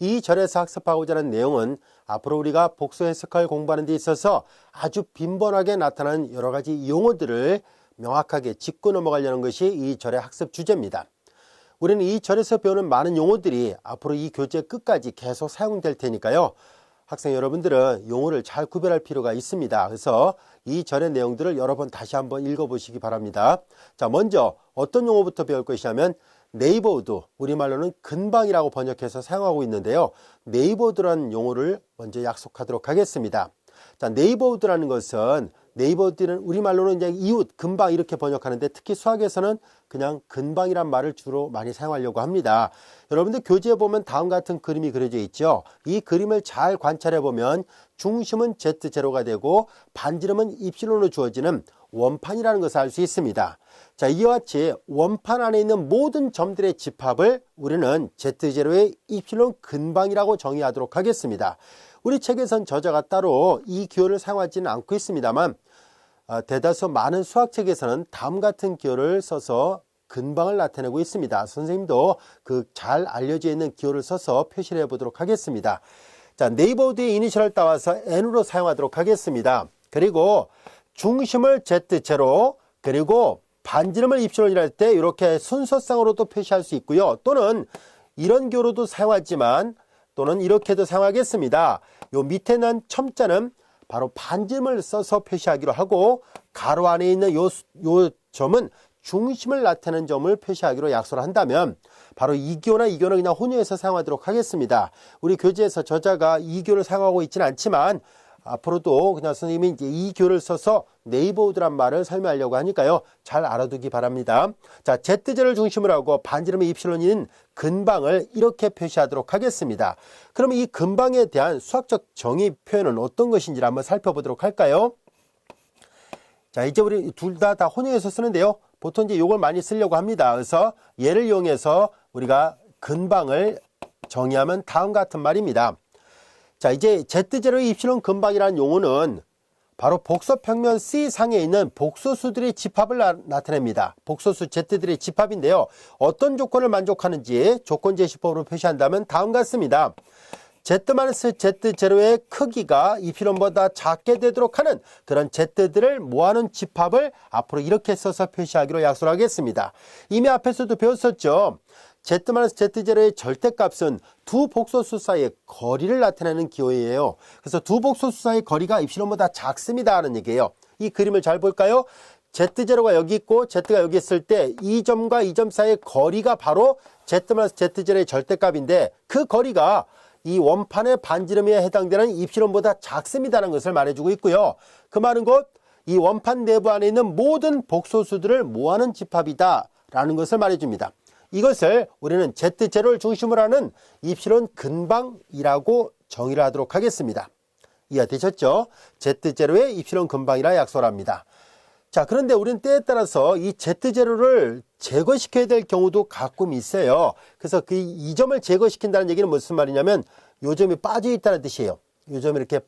이 절에서 학습하고자 하는 내용은 앞으로 우리가 복수 해석을 공부하는 데 있어서 아주 빈번하게 나타나는 여러 가지 용어들을 명확하게 짚고 넘어가려는 것이 이 절의 학습 주제입니다. 우리는 이 절에서 배우는 많은 용어들이 앞으로 이 교재 끝까지 계속 사용될 테니까요. 학생 여러분들은 용어를 잘 구별할 필요가 있습니다. 그래서 이 절의 내용들을 여러 번 다시 한번 읽어보시기 바랍니다. 자, 먼저 어떤 용어부터 배울 것이냐면 네이버우드, 우리말로는 근방이라고 번역해서 사용하고 있는데요. 네이버우드라는 용어를 먼저 약속하도록 하겠습니다. 자, 네이버우드라는 것은 네이버우드는 우리말로는 이제 이웃, 근방 이렇게 번역하는데 특히 수학에서는 그냥 근방이란 말을 주로 많이 사용하려고 합니다. 여러분들 교재에 보면 다음과 같은 그림이 그려져 있죠. 이 그림을 잘 관찰해 보면 중심은 Z0가 되고 반지름은 입실론으로 주어지는 원판이라는 것을 알 수 있습니다. 자, 이와 같이 원판 안에 있는 모든 점들의 집합을 우리는 Z0의 입실론 근방이라고 정의하도록 하겠습니다. 우리 책에선 저자가 따로 이 기호를 사용하지는 않고 있습니다만 대다수 많은 수학책에서는 다음 같은 기호를 써서 근방을 나타내고 있습니다. 선생님도 그 잘 알려져 있는 기호를 써서 표시를 해보도록 하겠습니다. 자, 네이버우드의 이니셜을 따와서 N으로 사용하도록 하겠습니다. 그리고 중심을 Z0 그리고 반지름을 입실론이라 할 때 이렇게 순서상으로도 표시할 수 있고요. 또는 이런 기호로도 사용하지만 또는 이렇게도 사용하겠습니다. 요 밑에 난 첨자는 바로 반지름을 써서 표시하기로 하고 가로 안에 있는 요 점은 중심을 나타내는 점을 표시하기로 약속을 한다면 바로 이 기호나 이 기호는 그냥 혼용해서 사용하도록 하겠습니다. 우리 교재에서 저자가 이 기호를 사용하고 있지는 않지만 앞으로도 그냥 선생님이 이제 이 기호를 써서 네이버우드란 말을 설명하려고 하니까요. 잘 알아두기 바랍니다. 자, Z제를 중심으로 하고 반지름의 입실론인 근방을 이렇게 표시하도록 하겠습니다. 그럼 이 근방에 대한 수학적 정의 표현은 어떤 것인지 한번 살펴보도록 할까요? 자, 이제 우리 둘 다 혼용해서 쓰는데요. 보통 이제 이걸 많이 쓰려고 합니다. 그래서 얘를 이용해서 우리가 근방을 정의하면 다음과 같은 말입니다. 자, 이제 Z0의 입실론 근방이라는 용어는 바로 복소평면 C상에 있는 복소수들의 집합을 나타냅니다. 복소수 Z들의 집합인데요. 어떤 조건을 만족하는지 조건제시법으로 표시한다면 다음과 같습니다. Z-Z0의 크기가 입실론보다 작게 되도록 하는 그런 Z들을 모아놓은 집합을 앞으로 이렇게 써서 표시하기로 약속하겠습니다. 이미 앞에서도 배웠었죠. Z-Z0의 절대값은 두 복소수 사이의 거리를 나타내는 기호예요. 그래서 두 복소수 사이의 거리가 입실론보다 작습니다 하는 얘기예요. 이 그림을 잘 볼까요? Z0가 여기 있고 Z가 여기 있을 때 이 점과 이 점 사이의 거리가 바로 Z-Z0의 절대값인데 그 거리가 이 원판의 반지름에 해당되는 입실론보다 작습니다라는 것을 말해주고 있고요. 그 말은 곧 이 원판 내부 안에 있는 모든 복소수들을 모아놓은 집합이다 라는 것을 말해줍니다. 이것을 우리는 Z0를 중심으로 하는 입실론 근방이라고 정의를 하도록 하겠습니다. 이해가 되셨죠? Z0의 입실론 근방이라 약속을 합니다. 자, 그런데 우리는 때에 따라서 이 Z0를 제거시켜야 될 경우도 가끔 있어요. 그래서 이 점을 제거시킨다는 얘기는 무슨 말이냐면 요 점이 빠져 있다는 뜻이에요. 요 점이 이렇게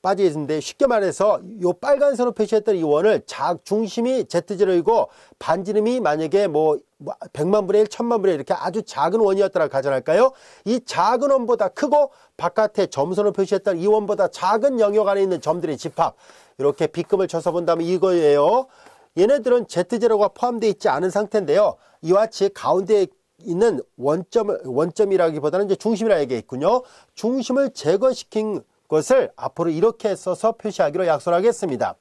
빠져 있는데 쉽게 말해서 요 빨간색으로 표시했던 이 원을 중심이 Z0이고 반지름이 만약에 뭐 100만 분의 1, 1000만 분의 1 이렇게 아주 작은 원이었다라 가정할까요? 이 작은 원보다 크고 바깥에 점선으로 표시했던 이 원보다 작은 영역 안에 있는 점들의 집합, 이렇게 B급을 쳐서 본다면 이거예요. 얘네들은 Z0가 포함되어 있지 않은 상태인데요. 이와 같이 가운데에 있는 원점이라기보다는 이제 중심이라 얘기했군요. 중심을 제거시킨 것을 앞으로 이렇게 써서 표시하기로 약속하겠습니다.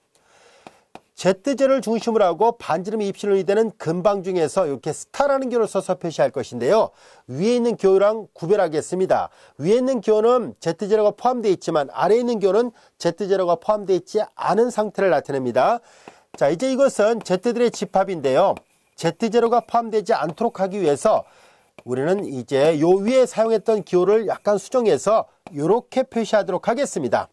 Z0를 중심으로 하고 반지름이 입실론이 되는 근방 중에서 이렇게 스타라는 기호를 써서 표시할 것인데요. 위에 있는 기호랑 구별하겠습니다. 위에 있는 기호는 Z0가 포함되어 있지만 아래에 있는 기호는 Z0가 포함되어 있지 않은 상태를 나타냅니다. 자, 이제 이것은 Z들의 집합인데요. Z0가 포함되지 않도록 하기 위해서 우리는 이제 요 위에 사용했던 기호를 약간 수정해서 이렇게 표시하도록 하겠습니다.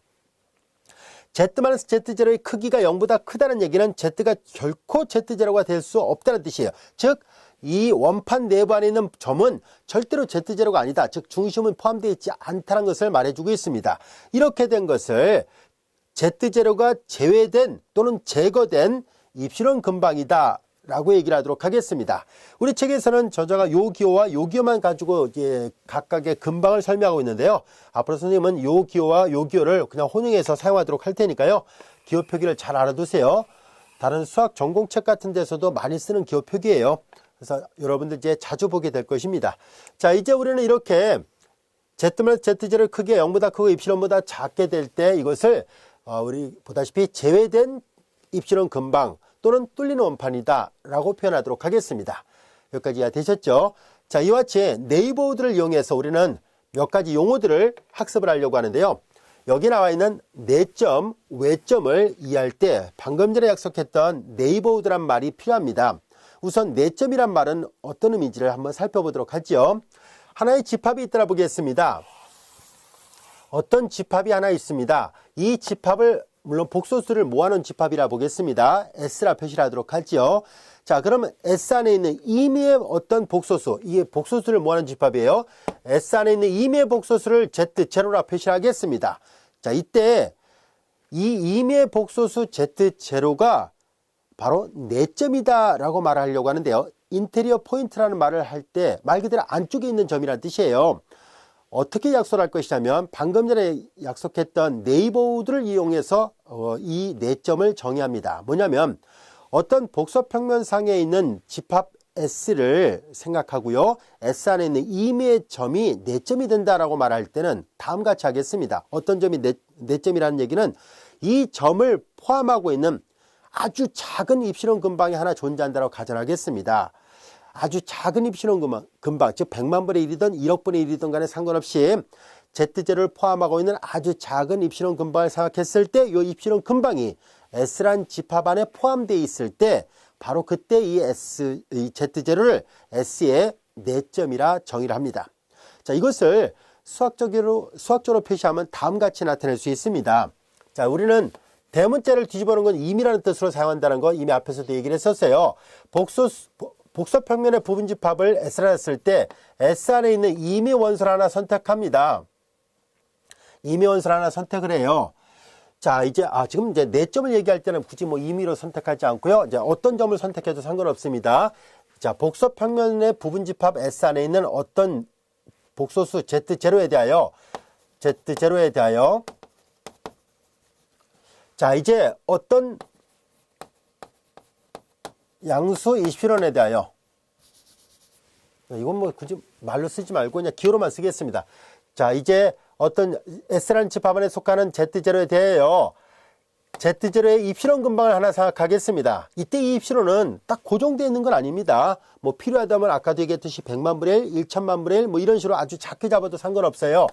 Z-Z0의 크기가 0보다 크다는 얘기는 Z가 결코 Z0가 될 수 없다는 뜻이에요. 즉, 이 원판 내부 안에 있는 점은 절대로 Z0가 아니다. 즉, 중심은 포함되어 있지 않다는 것을 말해주고 있습니다. 이렇게 된 것을 Z0가 제외된 또는 제거된 입실론 근방이다 라고 얘기를 하도록 하겠습니다. 우리 책에서는 저자가 요 기호와 요 기호만 가지고 이제 각각의 근방을 설명하고 있는데요. 앞으로 선생님은 요 기호와 요 기호를 그냥 혼용해서 사용하도록 할 테니까요. 기호 표기를 잘 알아두세요. 다른 수학 전공책 같은 데서도 많이 쓰는 기호 표기예요. 그래서 여러분들 이제 자주 보게 될 것입니다. 자, 이제 우리는 이렇게 Z면 Z제를 크기가 0보다 크고 입실론보다 작게 될 때 이것을 우리 보다시피 제외된 입실론 근방 또는 뚫리는 원판이다 라고 표현하도록 하겠습니다. 여기까지 이해되셨죠? 자, 이와 같이 네이버우드를 이용해서 우리는 몇 가지 용어들을 학습을 하려고 하는데요. 여기 나와 있는 내점, 외점을 이해할 때 방금 전에 약속했던 네이버우드란 말이 필요합니다. 우선 내점이란 말은 어떤 의미인지를 한번 살펴보도록 하죠. 하나의 집합이 있더라 보겠습니다. 어떤 집합이 하나 있습니다. 이 집합을 물론 복소수를 모아놓은 집합이라 보겠습니다. S라 표시를 하도록 하죠. 자, 그러면 S 안에 있는 임의의 어떤 복소수, 이게 복소수를 모아놓은 집합이에요. S 안에 있는 임의의 복소수를 Z0라 표시를 하겠습니다. 자, 이때 이 임의의 복소수 Z0가 바로 내점이다 라고 말하려고 하는데요. 인테리어 포인트라는 말을 할 때 말 그대로 안쪽에 있는 점이라는 뜻이에요. 어떻게 약속할 것이냐면 방금 전에 약속했던 네이버우드를 이용해서 이 내점을 정의합니다. 뭐냐면 어떤 복소평면상에 있는 집합 S를 생각하고요. S 안에 있는 임의의 점이 내점이 된다라고 말할 때는 다음과 같이 하겠습니다. 어떤 점이 내점이라는 얘기는 이 점을 포함하고 있는 아주 작은 입실론 근방이 하나 존재한다고 가정하겠습니다. 아주 작은 입실론 근방, 즉 100만 분의 1이든 1억 분의 1이든 간에 상관없이 Z제를 포함하고 있는 아주 작은 입실론 근방을 생각했을 때 이 입실론 근방이 S란 집합 안에 포함되어 있을 때 바로 그때 이 Z제를 S의 내점이라 정의를 합니다. 자, 이것을 수학적으로 표시하면 다음과 같이 나타낼 수 있습니다. 자, 우리는 대문자를 뒤집어 놓은 건 임이라는 뜻으로 사용한다는 거 이미 앞에서도 얘기를 했었어요. 복소평면의 부분집합을 S라 했을 때 S 안에 있는 임의 원소를 하나 선택합니다. 임의 원소를 하나 선택을 해요. 자, 이제 지금 이제 내점을 얘기할 때는 굳이 뭐 임의로 선택하지 않고요. 이제 어떤 점을 선택해도 상관없습니다. 자, 복소평면의 부분집합 S 안에 있는 어떤 복소수 Z0에 대하여 자, 이제 어떤 양수 입실론에 대하여 이건 뭐 굳이 말로 쓰지 말고 그냥 기호로만 쓰겠습니다. 자, 이제 어떤 S라는 집합 안에 속하는 Z0에 대하여 Z0의 입실론 근방을 하나 생각하겠습니다. 이때 이 입실론은 딱 고정되어 있는 건 아닙니다. 뭐 필요하다면 아까도 얘기했듯이 100만 분의 1, 1000만 분의 1 뭐 이런 식으로 아주 작게 잡아도 상관없어요.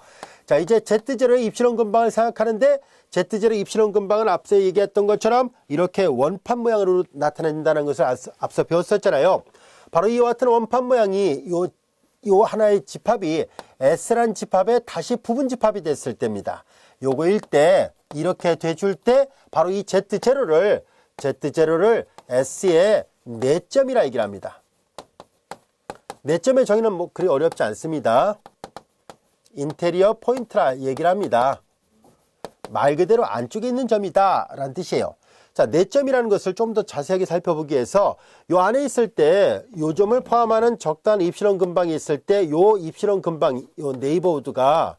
자, 이제 Z0의 입실론 근방을 생각하는데 Z0의 입실론 근방은 앞서 얘기했던 것처럼 이렇게 원판 모양으로 나타낸다는 것을 앞서 배웠었잖아요. 바로 이와 같은 원판 모양이 요 하나의 집합이 S란 집합의 다시 부분 집합이 됐을 때입니다. 요거일 때 이렇게 돼줄 때 바로 이 Z0를 S의 내점이라 얘기를 합니다. 내점의 정의는 뭐 그리 어렵지 않습니다. 인테리어 포인트라 얘기를 합니다. 말 그대로 안쪽에 있는 점이다 라는 뜻이에요. 자, 내점이라는 것을 좀 더 자세하게 살펴보기 위해서 요 안에 있을 때 요 점을 포함하는 적당한 입실론 근방이 있을 때 요 입실론 근방, 요 네이버우드가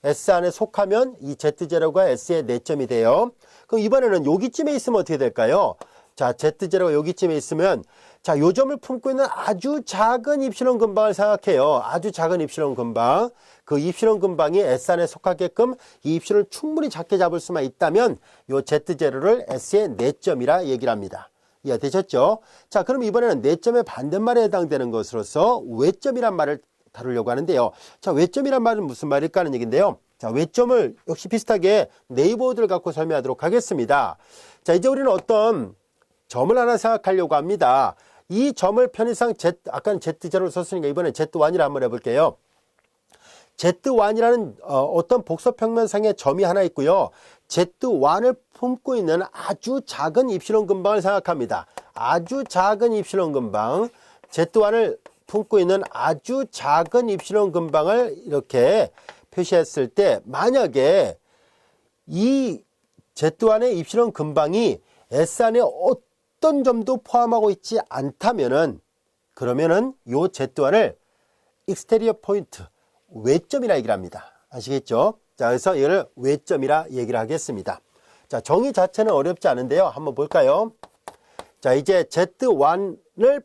S 안에 속하면 이 Z0가 S의 내점이 돼요. 그럼 이번에는 여기쯤에 있으면 어떻게 될까요? 자, Z0가 여기쯤에 있으면 자, 요 점을 품고 있는 아주 작은 입실론 근방을 생각해요. 아주 작은 입실론 근방. 그 입실론 근방이 S 안에 속하게끔 이 입실을 충분히 작게 잡을 수만 있다면 요 Z0를 S의 내점이라 얘기를 합니다. 이해되셨죠? 자, 그럼 이번에는 내점의 반대말에 해당되는 것으로서 외점이란 말을 다루려고 하는데요. 자, 외점이란 말은 무슨 말일까 하는 얘기인데요. 자, 외점을 역시 비슷하게 네이버우드를 갖고 설명하도록 하겠습니다. 자, 이제 우리는 어떤 점을 하나 생각하려고 합니다. 이 점을 편의상 아까는 Z0를 썼으니까 이번엔 Z1이라 한번 해볼게요. Z1이라는 어떤 복소평면상의 점이 하나 있고요. Z1을 품고 있는 아주 작은 입실론 근방을 생각합니다. 아주 작은 입실론 근방. Z1을 품고 있는 아주 작은 입실론 근방을 이렇게 표시했을 때 만약에 이 Z1의 입실론 근방이 S 안에 어떤 점도 포함하고 있지 않다면은 그러면은 요 Z1을 익스테리어 포인트, 외점이라 얘기를 합니다. 아시겠죠? 자, 그래서 이걸 외점이라 얘기를 하겠습니다. 자, 정의 자체는 어렵지 않은데요. 한번 볼까요? 자, 이제 Z1을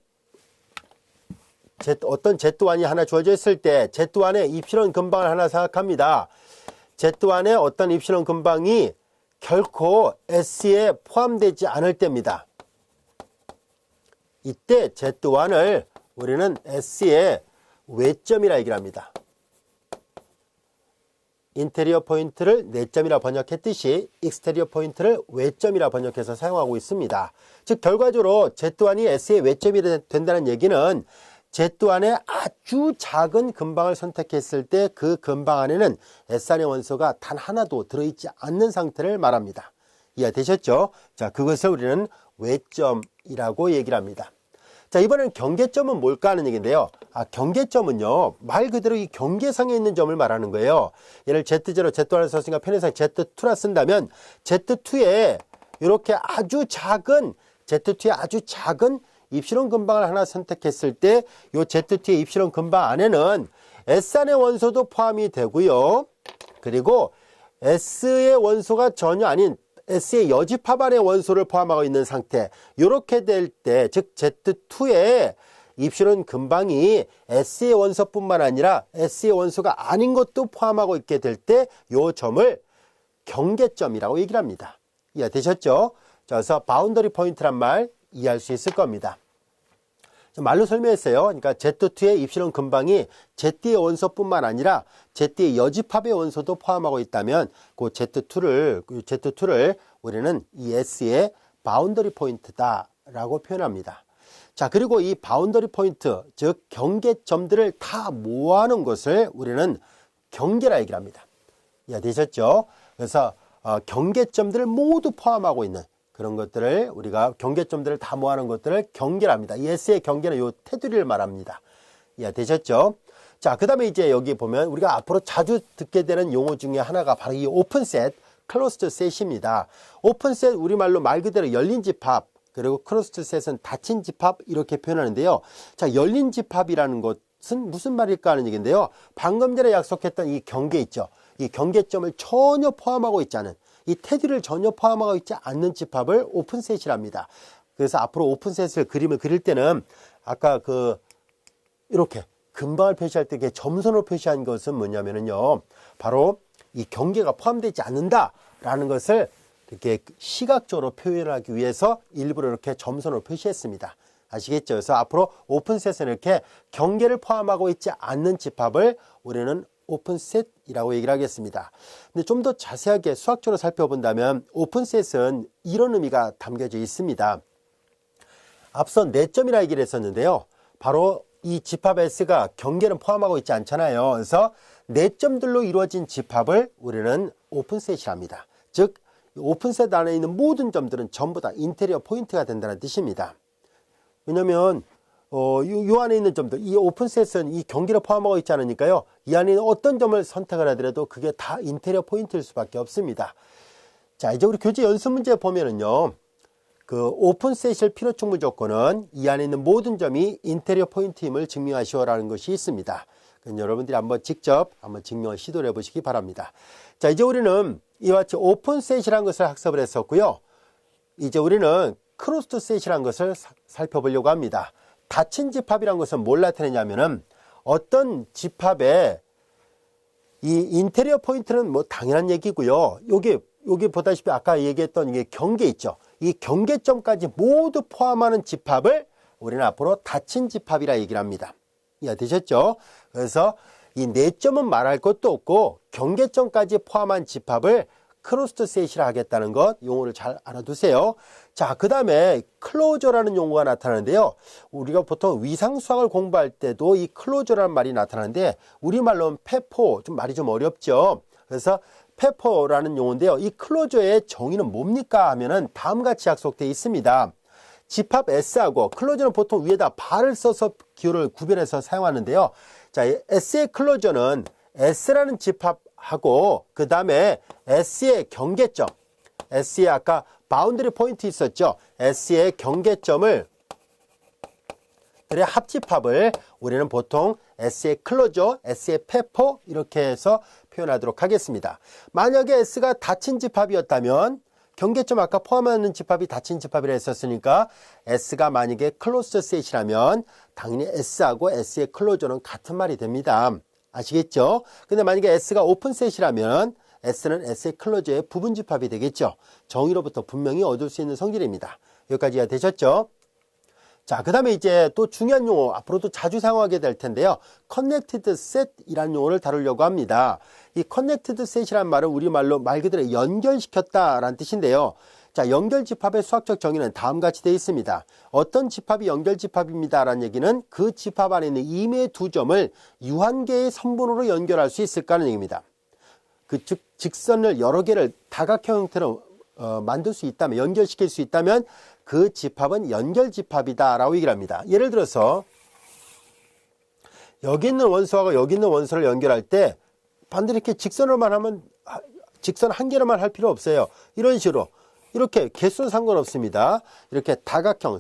어떤 Z1이 하나 주어져 있을 때 Z1의 입실론 근방을 하나 생각합니다. Z1의 어떤 입실론 근방이 결코 S에 포함되지 않을 때입니다. 이때 Z1을 우리는 S의 외점이라 얘기를 합니다. 인테리어 포인트를 내점이라 번역했듯이 익스테리어 포인트를 외점이라 번역해서 사용하고 있습니다. 즉 결과적으로 Z1이 S의 외점이 된다는 얘기는 Z1의 아주 작은 근방을 선택했을 때 그 근방 안에는 S안의 원소가 단 하나도 들어있지 않는 상태를 말합니다. 이해되셨죠? 자, 그것을 우리는 외점이라고 얘기를 합니다. 자, 이번엔 경계점은 뭘까 하는 얘기인데요. 경계점은요, 말 그대로 이 경계상에 있는 점을 말하는 거예요. 얘를 Z0, Z1을 썼으니까 편의상 Z2라 쓴다면 Z2에 이렇게 Z2에 아주 작은 입실론 근방을 하나 선택했을 때 이 Z2의 입실론 근방 안에는 S안의 원소도 포함이 되고요. 그리고 S의 원소가 전혀 아닌 S의 여집합 안의 원소를 포함하고 있는 상태. 이렇게 될 때, 즉 Z2의 입실론 근방이 S의 원소뿐만 아니라 S의 원소가 아닌 것도 포함하고 있게 될 때 이 점을 경계점이라고 얘기를 합니다. 이해되셨죠? 자, 그래서 바운더리 포인트란 말 이해할 수 있을 겁니다. 말로 설명했어요. 그러니까 Z2의 입실론 근방이 Z의 원소뿐만 아니라 Z의 여집합의 원소도 포함하고 있다면 그 Z2를 우리는 이 S의 바운더리 포인트다라고 표현합니다. 자, 그리고 이 바운더리 포인트, 즉 경계점들을 다 모아놓은 것을 우리는 경계라 얘기를 합니다. 이해되셨죠? 그래서 경계점들을 모두 포함하고 있는 그런 것들을 우리가 경계점들을 다 모아놓은 것들을 경계랍니다. 이 S의 경계는 요 테두리를 말합니다. 이해되셨죠? 자, 그 다음에 이제 여기 보면 우리가 앞으로 자주 듣게 되는 용어 중에 하나가 바로 이 오픈셋, 클로스드 셋입니다. 오픈셋 우리말로 말 그대로 열린 집합, 그리고 클로스드 셋은 닫힌 집합 이렇게 표현하는데요. 자, 열린 집합이라는 것은 무슨 말일까 하는 얘기인데요. 방금 전에 약속했던 이 경계 있죠. 이 경계점을 전혀 포함하고 있지 않은, 이 테두리를 전혀 포함하고 있지 않는 집합을 오픈셋이랍니다. 그래서 앞으로 오픈셋을 그림을 그릴 때는 아까 이렇게 근방을 표시할 때 점선으로 표시한 것은 뭐냐면요. 바로 이 경계가 포함되지 않는다라는 것을 이렇게 시각적으로 표현하기 위해서 일부러 이렇게 점선으로 표시했습니다. 아시겠죠? 그래서 앞으로 오픈셋은 이렇게 경계를 포함하고 있지 않는 집합을 우리는 오픈셋이라고 얘기를 하겠습니다. 근데 좀 더 자세하게 수학적으로 살펴본다면 오픈셋은 이런 의미가 담겨져 있습니다. 앞서 내점이라 얘기를 했었는데요. 바로 이 집합 S가 경계는 포함하고 있지 않잖아요. 그래서 내점들로 이루어진 집합을 우리는 오픈셋이라 합니다. 즉 오픈셋 안에 있는 모든 점들은 전부 다 인테리어 포인트가 된다는 뜻입니다. 왜냐하면 요 안에 있는 점들, 이 오픈셋은 이 경계를 포함하고 있지 않으니까요. 이 안에 있는 어떤 점을 선택을 하더라도 그게 다 인테리어 포인트일 수밖에 없습니다. 자, 이제 우리 교재 연습 문제 보면은요. 오픈셋일 필요충분 조건은 이 안에 있는 모든 점이 인테리어 포인트임을 증명하시오라는 것이 있습니다. 여러분들이 한번 직접 증명을 시도를 해보시기 바랍니다. 자, 이제 우리는 이와 같이 오픈셋이라는 것을 학습을 했었고요. 이제 우리는 클로스드 셋이라는 것을 살펴보려고 합니다. 닫힌 집합이라는 것은 뭘 나타내냐면은 어떤 집합의 이 인테리어 포인트는 뭐 당연한 얘기고요. 여기 보다시피 아까 얘기했던 이게 경계 있죠. 이 경계점까지 모두 포함하는 집합을 우리는 앞으로 닫힌 집합이라 얘기를 합니다. 이해되셨죠? 그래서 이 내점은 말할 것도 없고 경계점까지 포함한 집합을 클로스드 셋이라 하겠다는 것 용어를 잘 알아두세요. 자, 그 다음에 클로저라는 용어가 나타나는데요. 우리가 보통 위상수학을 공부할 때도 이 클로저라는 말이 나타나는데 우리말로는 페포, 말이 좀 어렵죠. 그래서 페포라는 용어인데요. 이 클로저의 정의는 뭡니까 하면은 다음같이 약속되어 있습니다. 집합 S하고 클로저는 보통 위에다 발을 써서 기호를 구별해서 사용하는데요. 자, S의 클로저는 S라는 집합하고 그 다음에 S의 경계점, S의 아까 바운드리 포인트 있었죠. S의 경계점을 들의 합집합을 우리는 보통 S의 클로저, S의 페퍼 이렇게 해서 표현하도록 하겠습니다. 만약에 S가 닫힌 집합이었다면 경계점 아까 포함하는 집합이 닫힌 집합이라 했었으니까 S가 만약에 클로스 셋이라면 당연히 S하고 S의 클로저는 같은 말이 됩니다. 아시겠죠? 근데 만약에 S가 오픈 셋이라면 S는 S의 클로저의 부분 집합이 되겠죠. 정의로부터 분명히 얻을 수 있는 성질입니다. 여기까지 이해되셨죠? 자, 그 다음에 이제 또 중요한 용어, 앞으로도 자주 사용하게 될 텐데요. connected set이라는 용어를 다루려고 합니다. 이 connected set이라는 말은 우리말로 말 그대로 연결시켰다라는 뜻인데요. 자, 연결집합의 수학적 정의는 다음과 같이 되어 있습니다. 어떤 집합이 연결집합입니다라는 얘기는 그 집합 안에 있는 임의 두 점을 유한계의 선분으로 연결할 수 있을까 하는 얘기입니다. 즉 직선을 여러 개를 다각형 형태로 만들 수 있다면, 연결시킬 수 있다면 그 집합은 연결집합이다 라고 얘기를 합니다. 예를 들어서 여기 있는 원소하고 여기 있는 원소를 연결할 때 반드시 이렇게 직선으로만 하면, 직선 한 개로만 할 필요 없어요. 이런 식으로 이렇게 개수는 상관없습니다. 이렇게 다각형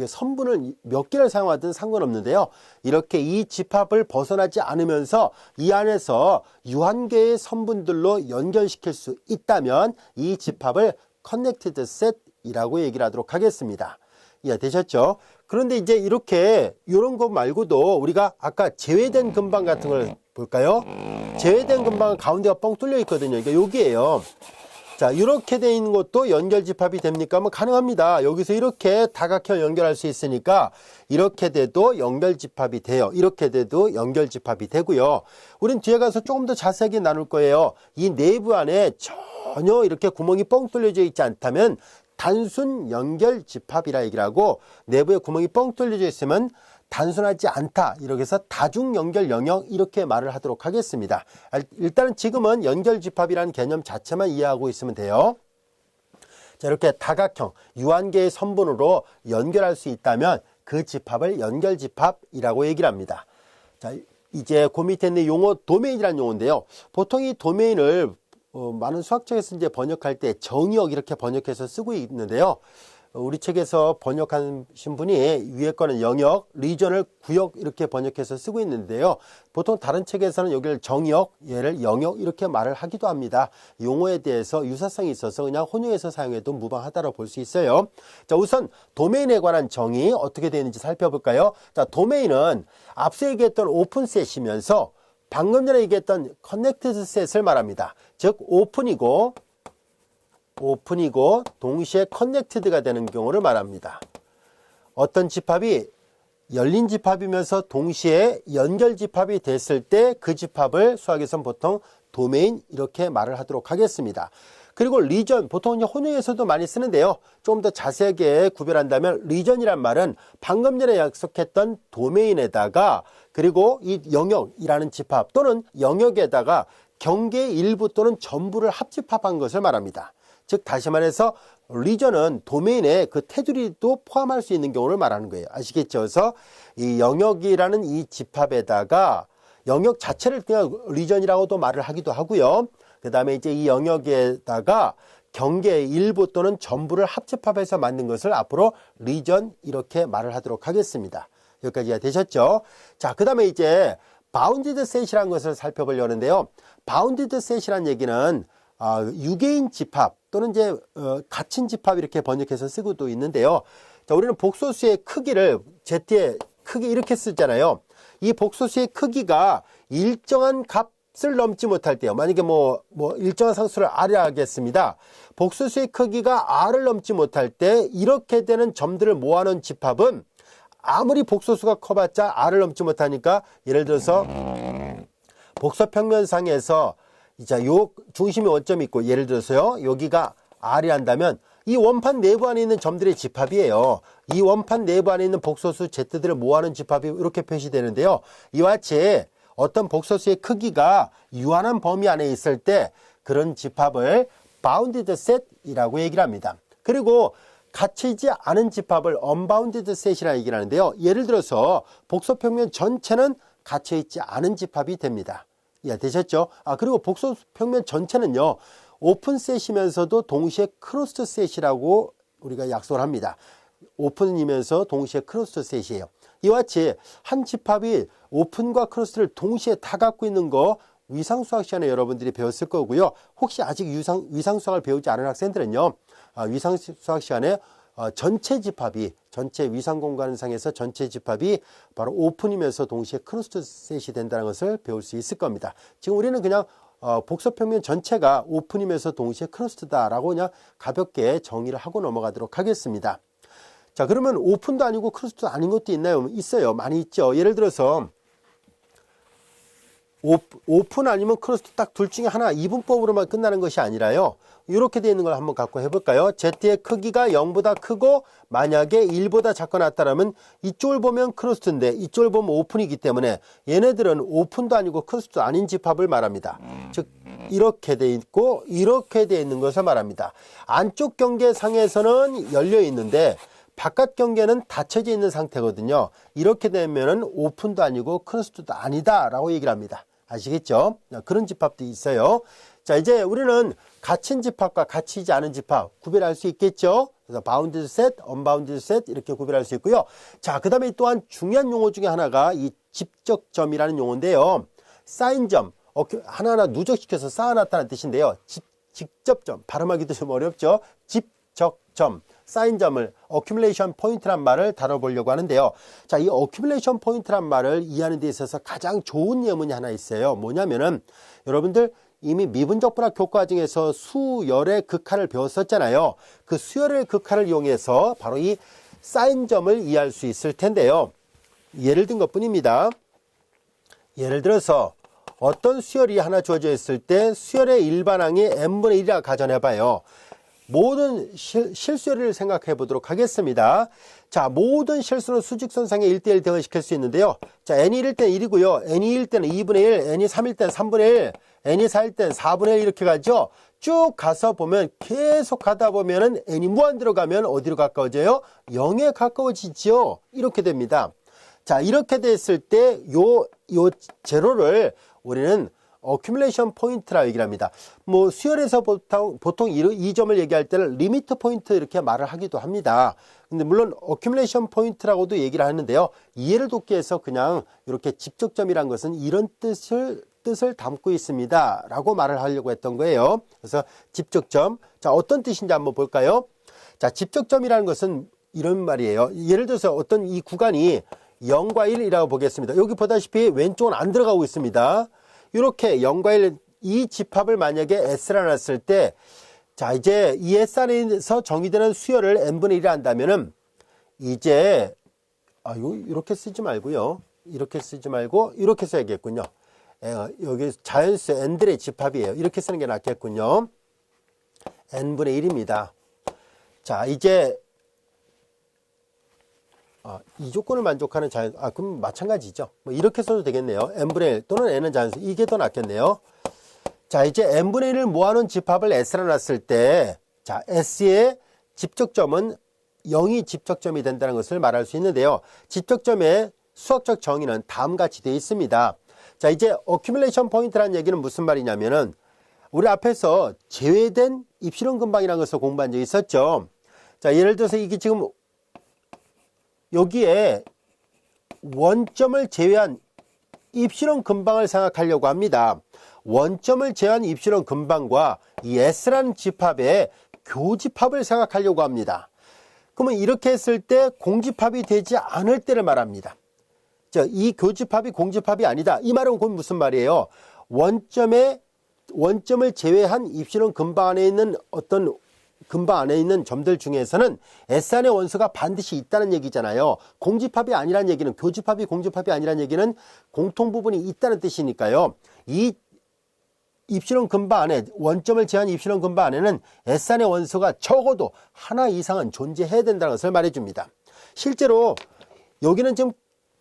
선분을 몇 개를 사용하든 상관없는데요. 이렇게 이 집합을 벗어나지 않으면서 이 안에서 유한계의 선분들로 연결시킬 수 있다면 이 집합을 connected set이라고 얘기를 하도록 하겠습니다. 이해되셨죠? 그런데 이제 이렇게 이런 것 말고도 우리가 아까 제외된 근방 같은 걸 볼까요? 제외된 근방은 가운데가 뻥 뚫려 있거든요. 그러니까 여기에요. 자, 이렇게 돼 있는 것도 연결집합이 됩니까? 뭐 가능합니다. 여기서 이렇게 다각형 연결할 수 있으니까 이렇게 돼도 연결집합이 돼요. 이렇게 돼도 연결집합이 되고요. 우린 뒤에 가서 조금 더 자세하게 나눌 거예요. 이 내부 안에 전혀 이렇게 구멍이 뻥 뚫려져 있지 않다면 단순 연결집합이라 얘기를 하고, 내부에 구멍이 뻥 뚫려져 있으면 단순하지 않다, 이렇게 해서 다중연결 영역 이렇게 말을 하도록 하겠습니다. 일단은 지금은 연결집합이라는 개념 자체만 이해하고 있으면 돼요. 자, 이렇게 다각형 유한계의 선분으로 연결할 수 있다면 그 집합을 연결집합이라고 얘기를 합니다. 자, 이제 그 밑에 있는 용어 도메인이라는 용어인데요. 보통 이 도메인을 많은 수학책에서 이제 번역할 때 정의역 이렇게 번역해서 쓰고 있는데요. 우리 책에서 번역하신 분이 위에 거는 영역, 리전을 구역 이렇게 번역해서 쓰고 있는데요. 보통 다른 책에서는 여기를 정역, 얘를 영역 이렇게 말을 하기도 합니다. 용어에 대해서 유사성이 있어서 그냥 혼용해서 사용해도 무방하다고 볼 수 있어요. 자, 우선 도메인에 관한 정의 어떻게 되어 있는지 살펴볼까요? 자, 도메인은 앞서 얘기했던 오픈셋이면서 방금 전에 얘기했던 커넥티드 셋을 말합니다. 즉 오픈이고 동시에 커넥티드가 되는 경우를 말합니다. 어떤 집합이 열린 집합이면서 동시에 연결 집합이 됐을 때 그 집합을 수학에서는 보통 도메인 이렇게 말을 하도록 하겠습니다. 그리고 리전, 보통 혼용에서도 많이 쓰는데요. 좀 더 자세하게 구별한다면 리전이란 말은 방금 전에 약속했던 도메인에다가 그리고 이 영역이라는 집합 또는 영역에다가 경계의 일부 또는 전부를 합집합한 것을 말합니다. 즉 다시 말해서 리전은 도메인에 그 테두리도 포함할 수 있는 경우를 말하는 거예요. 아시겠죠? 그래서 이 영역이라는 이 집합에다가 영역 자체를 그냥 리전이라고도 말을 하기도 하고요. 그 다음에 이제 이 영역에다가 경계의 일부 또는 전부를 합집합해서 만든 것을 앞으로 리전 이렇게 말을 하도록 하겠습니다. 여기까지 이해되셨죠? 자, 그 다음에 이제 바운디드 셋이라는 것을 살펴보려는데요. 바운디드 셋이라는 얘기는 유계인 집합 또는 이제 갇힌 집합 이렇게 번역해서 쓰고도 있는데요. 자, 우리는 복소수의 크기를 Z의 크기 이렇게 쓰잖아요. 이 복소수의 크기가 일정한 값을 넘지 못할 때요. 만약에 뭐 일정한 상수를 R이라 하겠습니다. 복소수의 크기가 R을 넘지 못할 때 이렇게 되는 점들을 모아놓은 집합은 아무리 복소수가 커봤자 R을 넘지 못하니까, 예를 들어서 복소평면상에서 자, 요 중심에 원점이 있고 예를 들어서요 여기가 R이 한다면 이 원판 내부 안에 있는 점들의 집합이에요. 이 원판 내부 안에 있는 복소수 Z들을 모아놓은 집합이 이렇게 표시되는데요. 이와 같이 어떤 복소수의 크기가 유한한 범위 안에 있을 때 그런 집합을 bounded set이라고 얘기를 합니다. 그리고 갇히지 않은 집합을 unbounded set이라고 얘기를 하는데요. 예를 들어서 복소평면 전체는 갇혀있지 않은 집합이 됩니다. 이해되셨죠? 그리고 복소평면 전체는요, 오픈셋이면서도 동시에 크로스셋이라고 우리가 약속을 합니다. 오픈이면서 동시에 크로스셋이에요. 이와 같이 한 집합이 오픈과 크로스를 동시에 다 갖고 있는 거 위상수학 시간에 여러분들이 배웠을 거고요. 혹시 아직 위상수학을 배우지 않은 학생들은요, 위상수학 시간에 전체 집합이, 전체 위상공간상에서 전체 집합이 바로 오픈이면서 동시에 크로스셋이 된다는 것을 배울 수 있을 겁니다. 지금 우리는 그냥 복소평면 전체가 오픈이면서 동시에 크로스다라고 그냥 가볍게 정의를 하고 넘어가도록 하겠습니다. 자, 그러면 오픈도 아니고 크로스도 아닌 것도 있나요? 있어요. 많이 있죠. 예를 들어서 오픈 아니면 크로스 딱 둘 중에 하나, 이분법으로만 끝나는 것이 아니라요, 이렇게 되어 있는 걸 한번 갖고 해볼까요? Z의 크기가 0보다 크고 만약에 1보다 작거나 같다면 이쪽을 보면 크로스인데 이쪽을 보면 오픈이기 때문에 얘네들은 오픈도 아니고 크로스도 아닌 집합을 말합니다. 즉 이렇게 돼 있고 이렇게 돼 있는 것을 말합니다. 안쪽 경계상에서는 열려 있는데 바깥 경계는 닫혀져 있는 상태거든요. 이렇게 되면은 오픈도 아니고 크로스도 아니다 라고 얘기를 합니다. 아시겠죠? 그런 집합도 있어요. 자, 이제 우리는 갇힌 집합과 갇히지 않은 집합 구별할 수 있겠죠? 그래서 바운디드 셋, 언바운디드 셋 이렇게 구별할 수 있고요. 자, 그 다음에 또한 중요한 용어 중에 하나가 이 집적점이라는 용어인데요. 쌓인점, 하나하나 누적시켜서 쌓아놨다는 뜻인데요. 직접점, 발음하기도 좀 어렵죠? 집적점, 쌓인점을 accumulation point란 말을 다뤄보려고 하는데요. 자, 이 accumulation point란 말을 이해하는 데 있어서 가장 좋은 예문이 하나 있어요. 뭐냐면은 여러분들 이미 미분적분학 교과중에서 수열의 극한을 배웠었잖아요. 그 수열의 극한을 이용해서 바로 이 쌓인점을 이해할 수 있을 텐데요. 예를 든 것뿐입니다. 예를 들어서 어떤 수열이 하나 주어져 있을 때 수열의 일반항이 n분의 1이라 가정해봐요. 모든 실수열을 생각해 보도록 하겠습니다. 자, 모든 실수는 수직선상에 1대1 대응시킬 수 있는데요. 자, n이 1일 때는 1이고요. n이 1일 때는 2분의 1, n이 3일 때는 3분의 1, n이 4일 때는 4분의 1 이렇게 가죠. 쭉 가서 보면 계속 가다 보면은 n이 무한 들어가면 어디로 가까워져요? 0에 가까워지죠. 이렇게 됩니다. 자, 이렇게 됐을 때 요 제로를 우리는 accumulation 포인트라 얘기를 합니다. 뭐 수열에서 보통 이 점을 얘기할 때는 리미트 포인트 이렇게 말을 하기도 합니다. 근데 물론 accumulation 포인트라고도 얘기를 하는데요. 이해를 돕기 위해서 그냥 이렇게 집적점이란 것은 이런 뜻을 담고 있습니다 라고 말을 하려고 했던 거예요. 그래서 집적점, 자, 어떤 뜻인지 한번 볼까요? 자, 집적점이라는 것은 이런 말이에요. 예를 들어서 어떤 이 구간이 0과 1이라고 보겠습니다. 여기 보다시피 왼쪽은 안 들어가고 있습니다. 이렇게 0과 1, 이 집합을 만약에 S라 놨을 때, 자, 이제 이 S 안에서 정의되는 수열을 n분의 1이 한다면은, 이제, 이렇게 쓰지 말고요. 이렇게 쓰지 말고, 이렇게 써야겠군요. 여기 자연수 n들의 집합이에요. 이렇게 쓰는 게 낫겠군요. n분의 1입니다. 자, 이제, 이 조건을 만족하는 자연수, 그럼 마찬가지죠. 뭐 이렇게 써도 되겠네요. n분의 1 또는 n은 자연수, 이게 더 낫겠네요. 자, 이제 n분의 1을 모아놓은 집합을 S라 놨을 때, 자, S의 집적점은 0이 집적점이 된다는 것을 말할 수 있는데요. 집적점의 수학적 정의는 다음같이 되어 있습니다. 자, 이제 accumulation point라는 얘기는 무슨 말이냐면은, 우리 앞에서 제외된 입실현 근방이라는 것을 공부한 적이 있었죠. 자, 예를 들어서 이게 지금 여기에 원점을 제외한 입실현 근방을 생각하려고 합니다. 원점을 제외한 입실현 근방과 이 S라는 집합의 교집합을 생각하려고 합니다. 그러면 이렇게 했을 때 공집합이 되지 않을 때를 말합니다. 자, 이 교집합이 공집합이 아니다. 이 말은 곧 무슨 말이에요? 원점을 제외한 입실현 근방 안에 있는 어떤 근방 안에 있는 점들 중에서는 S 안의 원소가 반드시 있다는 얘기잖아요. 공집합이 아니란 얘기는, 교집합이 공집합이 아니란 얘기는 공통 부분이 있다는 뜻이니까요. 이 입실현 근방 안에, 원점을 제한 입실현 근방 안에는 S 안의 원소가 적어도 하나 이상은 존재해야 된다는 것을 말해줍니다. 실제로 여기는 지금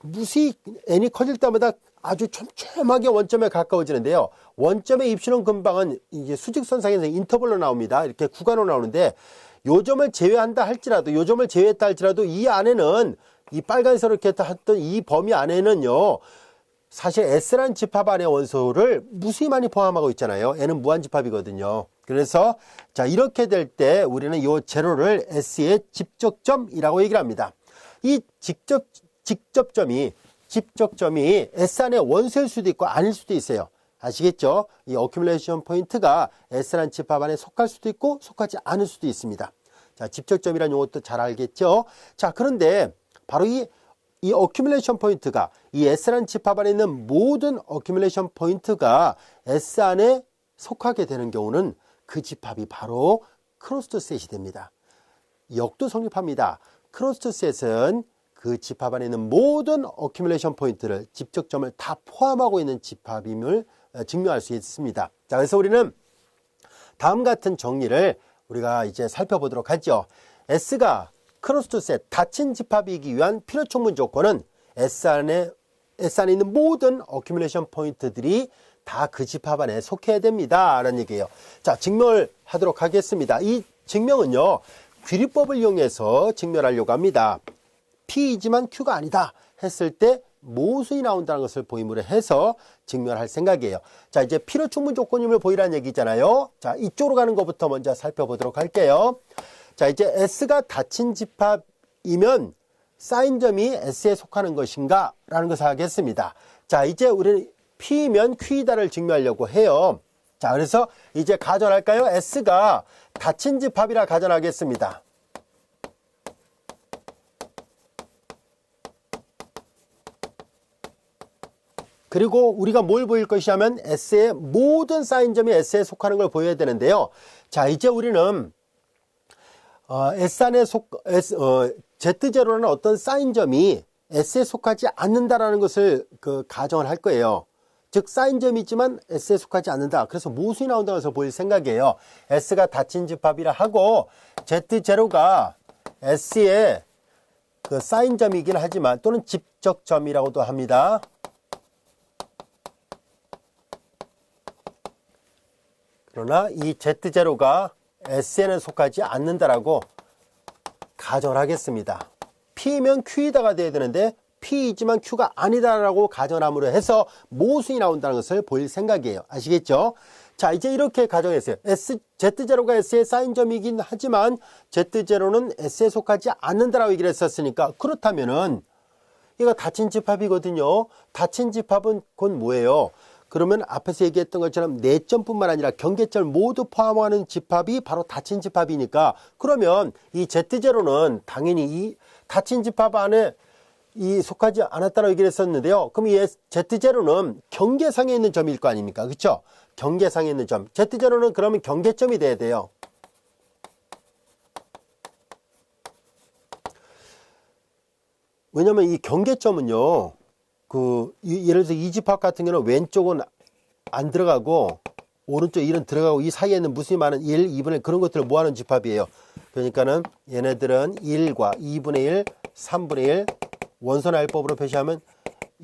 무수히 n이 커질 때마다 아주 촘촘하게 원점에 가까워지는데요. 원점의 입실현 근방은 이제 수직선상에서 인터벌로 나옵니다. 이렇게 구간으로 나오는데, 요 점을 제외한다 할지라도, 요 점을 제외했다 할지라도 이 안에는, 이 빨간색으로 이렇게 했던 이 범위 안에는요, 사실 S라는 집합 안의 원소를 무수히 많이 포함하고 있잖아요. N은 무한집합이거든요. 그래서 자, 이렇게 될 때 우리는 이 제로를 S의 집적점이라고 얘기를 합니다. 이 직접점이 S 안의 원소일 수도 있고 아닐 수도 있어요. 아시겠죠? 이 어큐뮬레이션 포인트가 S라는 집합 안에 속할 수도 있고 속하지 않을 수도 있습니다. 자, 집적점이라는 용어도 잘 알겠죠? 자, 그런데 바로 이 어큐뮬레이션 포인트가 이 S라는 집합 안에 있는 모든 어큐뮬레이션 포인트가 S 안에 속하게 되는 경우는 그 집합이 바로 클로즈드 셋이 됩니다. 역도 성립합니다. 클로즈드 셋은 그 집합 안에 있는 모든 어큐뮬레이션 포인트를, 집적점을 다 포함하고 있는 집합임을 증명할 수 있습니다. 자, 그래서 우리는 다음 같은 정리를 우리가 이제 살펴보도록 하죠. S가 클로즈드 셋, 닫힌 집합이기 위한 필요충분 조건은 S 안에 있는 모든 어큐뮬레이션 포인트들이 다 그 집합 안에 속해야 됩니다 라는 얘기예요. 자, 증명을 하도록 하겠습니다. 이 증명은요, 귀리법을 이용해서 증명하려고 합니다. P이지만 Q가 아니다 했을 때 모순이 나온다는 것을 보임으로 해서 증명할 생각이에요. 자, 이제 필요충분 조건임을 보이라는 얘기잖아요. 자, 이쪽으로 가는 것부터 먼저 살펴보도록 할게요. 자, 이제 S가 닫힌 집합이면 사인점이 S에 속하는 것인가 라는 것을 하겠습니다. 자, 이제 우리는 P면 Q이다를 증명하려고 해요. 자, 그래서 이제 가정할까요? S가 닫힌 집합이라 가정하겠습니다. 그리고 우리가 뭘 보일 것이냐면 S의 모든 사인점이 S에 속하는 걸 보여야 되는데요. 자, 이제 우리는 S 안에 Z0라는 어떤 사인점이 S에 속하지 않는다라는 것을 가정을 할 거예요. 즉 사인점이 있지만 S에 속하지 않는다. 그래서 모순이 나온다고 해서 보일 생각이에요. S가 닫힌 집합이라 하고 Z0가 S의 그 사인점이긴 하지만 또는 집적점이라고도 합니다. 그러나 이 Z0가 S에는 속하지 않는다라고 가정을 하겠습니다. P면 Q이다가 돼야 되는데 P이지만 Q가 아니다라고 가정함으로 해서 모순이 나온다는 것을 보일 생각이에요. 아시겠죠? 자, 이제 이렇게 가정했어요. Z0가 S의 사인점이긴 하지만 Z0는 S에 속하지 않는다라고 얘기를 했었으니까 그렇다면은 이거 닫힌 집합이거든요. 닫힌 집합은 곧 뭐예요? 그러면 앞에서 얘기했던 것처럼 내점뿐만 아니라 경계점 모두 포함하는 집합이 바로 닫힌 집합이니까 그러면 이 Z0는 당연히 이 닫힌 집합 안에 속하지 않았다고 얘기를 했었는데요. 그럼 이 Z0는 경계상에 있는 점일 거 아닙니까? 그렇죠? 경계상에 있는 점. Z0는 그러면 경계점이 돼야 돼요. 왜냐면 이 경계점은요. 예를 들어서 이 집합 같은 경우는 왼쪽은 안 들어가고 오른쪽 1은 들어가고 이 사이에는 무수히 많은 1, 2분의 1 그런 것들을 모아놓은 집합이에요. 그러니까는 얘네들은 1과 2분의 1, 3분의 1 원소나일법으로 표시하면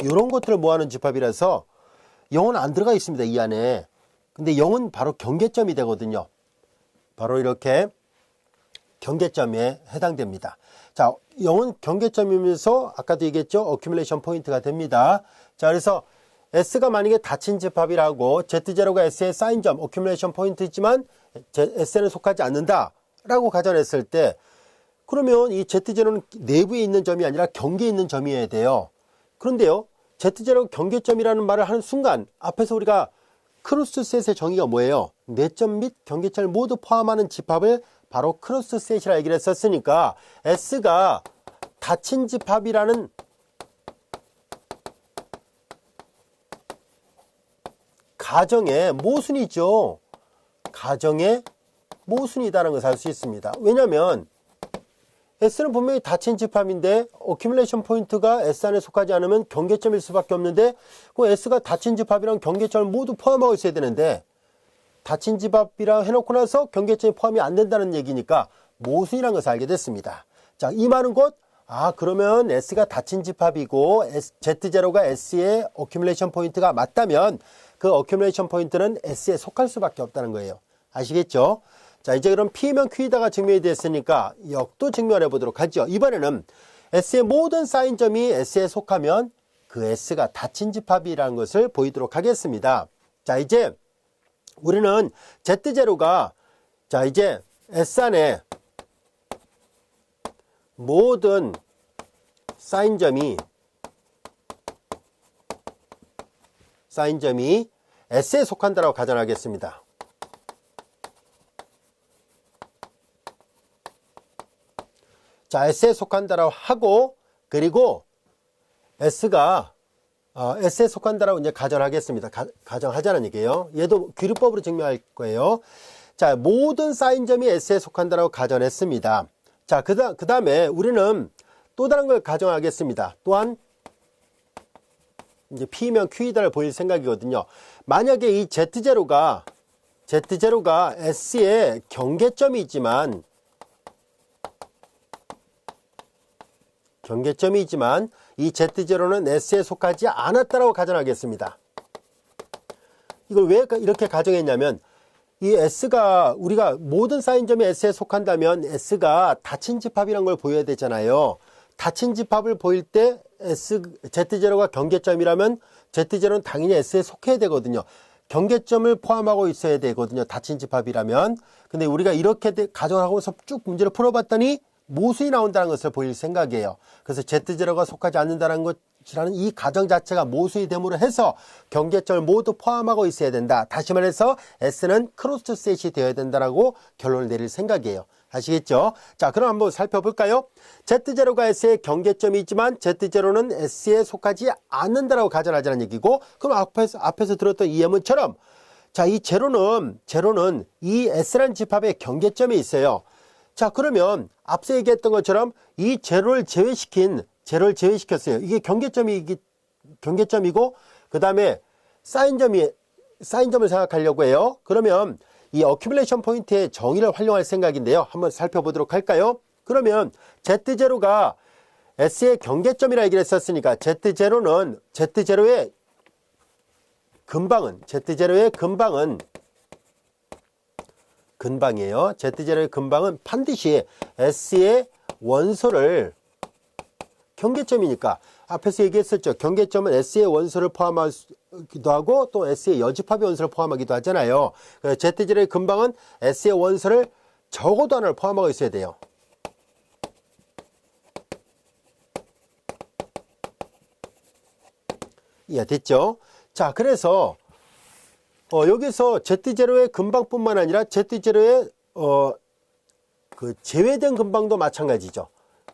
이런 것들을 모아놓은 집합이라서 0은 안 들어가 있습니다. 이 안에. 근데 0은 바로 경계점이 되거든요. 바로 이렇게 경계점에 해당됩니다. 자, 0은 경계점이면서 아까도 얘기했죠. 어큐뮬레이션 포인트가 됩니다. 자, 그래서 S가 만약에 닫힌 집합이라고 Z0가 S의 사인점, 어큐뮬레이션 포인트이지만 S에는 속하지 않는다 라고 가정했을 때 그러면 이 Z0는 내부에 있는 점이 아니라 경계에 있는 점이어야 돼요. 그런데요. Z0가 경계점이라는 말을 하는 순간 앞에서 우리가 크로스 셋의 정의가 뭐예요? 내점 및 경계점을 모두 포함하는 집합을 바로 크로스 셋이라 얘기를 했었으니까 S가 닫힌 집합이라는 가정의 모순이죠. 가정의 모순이다라는 것을 알 수 있습니다. 왜냐하면 S는 분명히 닫힌 집합인데 어큐뮬레이션 포인트가 S 안에 속하지 않으면 경계점일 수밖에 없는데 그 S가 닫힌 집합이랑 경계점을 모두 포함하고 있어야 되는데 닫힌 집합이라 해놓고 나서 경계점이 포함이 안 된다는 얘기니까 모순이라는 것을 알게 됐습니다. 자, 이 말은 곧 그러면 S가 닫힌 집합이고 Z0가 S의 어큐뮬레이션 포인트가 맞다면 그 어큐뮬레이션 포인트는 S에 속할 수밖에 없다는 거예요. 아시겠죠? 자, 이제 그럼 P면 Q이다가 증명이 됐으니까 역도 증명을 해보도록 하죠. 이번에는 S의 모든 사인점이 S에 속하면 그 S가 닫힌 집합이라는 것을 보이도록 하겠습니다. 자, 이제 우리는 Z0가 자, 이제 S 안에 모든 사인점이 S에 속한다라고 가정하겠습니다. 자, S에 속한다라고 하고, 그리고 S가 S에 속한다라고 이제 가정하겠습니다. 가정하자는 얘기예요. 얘도 규律법으로 증명할 거예요. 자, 모든 사인점이 S에 속한다라고 가정했습니다. 자, 그 다음에 우리는 또 다른 걸 가정하겠습니다. 또한 이제 P면 Q이다를 보일 생각이거든요. 만약에 이 Z0가 S의 경계점이 있지만 이 Z0는 S에 속하지 않았다라고 가정하겠습니다. 이걸 왜 이렇게 가정했냐면 이 S가 우리가 모든 사인점이 S에 속한다면 S가 닫힌 집합이라는 걸 보여야 되잖아요. 닫힌 집합을 보일 때 Z0가 경계점이라면 Z0는 당연히 S에 속해야 되거든요. 경계점을 포함하고 있어야 되거든요. 닫힌 집합이라면. 근데 우리가 이렇게 가정하고서 쭉 문제를 풀어봤더니 모순이 나온다는 것을 보일 생각이에요. 그래서 Z0가 속하지 않는다는 것이라는 이 가정 자체가 모순이 됨으로 해서 경계점을 모두 포함하고 있어야 된다. 다시 말해서 S는 크로스 셋이 되어야 된다라고 결론을 내릴 생각이에요. 아시겠죠? 자, 그럼 한번 살펴볼까요? Z0가 S의 경계점이 있지만 Z0는 S에 속하지 않는다라고 가정하자는 얘기고, 그럼 앞에서 들었던 이 예문처럼 자, 이 제로는 이 S라는 집합의 경계점이 있어요. 자, 그러면 앞서 얘기했던 것처럼 이 제로를 제외시켰어요. 이게 경계점이고, 그 다음에 사인점을 생각하려고 해요. 그러면 이 어큐뮬레이션 포인트의 정의를 활용할 생각인데요. 한번 살펴보도록 할까요? 그러면 Z0가 S의 경계점이라 얘기를 했었으니까 Z0의 근방이에요. Z0의 근방은 반드시 S의 원소를 경계점이니까 앞에서 얘기했었죠. 경계점은 S의 원소를 포함하기도 하고 또 S의 여집합의 원소를 포함하기도 하잖아요. Z0의 근방은 S의 원소를 적어도 하나를 포함하고 있어야 돼요. 이해됐죠? 자, 그래서 여기서 Z0의 근방뿐만 아니라 Z0의 그 제외된 근방도 마찬가지죠.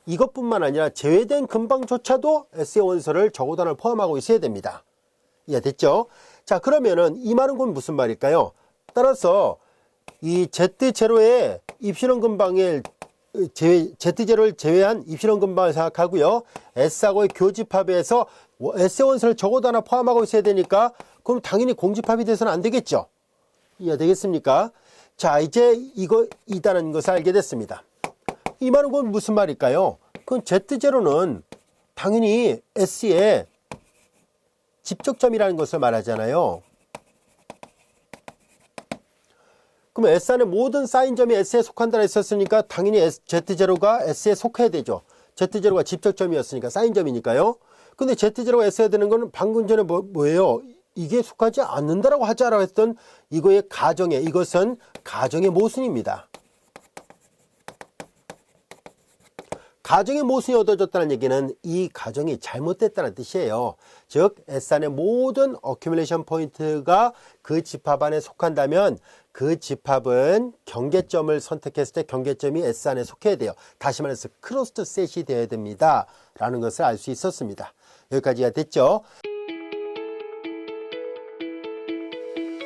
이것뿐만 아니라 제외된 근방조차도 S의 원소를 적어도 하나를 포함하고 있어야 됩니다. 이해됐죠? 자, 그러면은 이 말은 곧 무슨 말일까요? 따라서 이 Z0의 입실원 근방을 Z0를 제외한 입실원 근방을 생각하고요. S하고의 교집합에서 S의 원소를 적어도 하나 포함하고 있어야 되니까 그럼 당연히 공집합이 돼서는 안 되겠죠. 이해되겠습니까? 자, 이제 이다는 것을 알게 됐습니다. 이 말은 그건 무슨 말일까요? 그건 Z0는 당연히 S의 집적점이라는 것을 말하잖아요. 그럼 S 안에 모든 사인점이 S에 속한다고 했었으니까 당연히 Z0가 S에 속해야 되죠. Z0가 집적점이었으니까 사인점이니까요. 근데 Z0가 S해야 되는 거는 방금 전에 뭐예요? 이게 속하지 않는다라고 하자라고 했던 이것은 가정의 모순입니다. 가정의 모순이 얻어졌다는 얘기는 이 가정이 잘못됐다는 뜻이에요. 즉 S 안의 모든 어큐뮬레이션 포인트가 그 집합 안에 속한다면 그 집합은 경계점을 선택했을 때 경계점이 S 안에 속해야 돼요. 다시 말해서 크로스드 셋이 되어야 됩니다 라는 것을 알 수 있었습니다. 여기까지가 됐죠.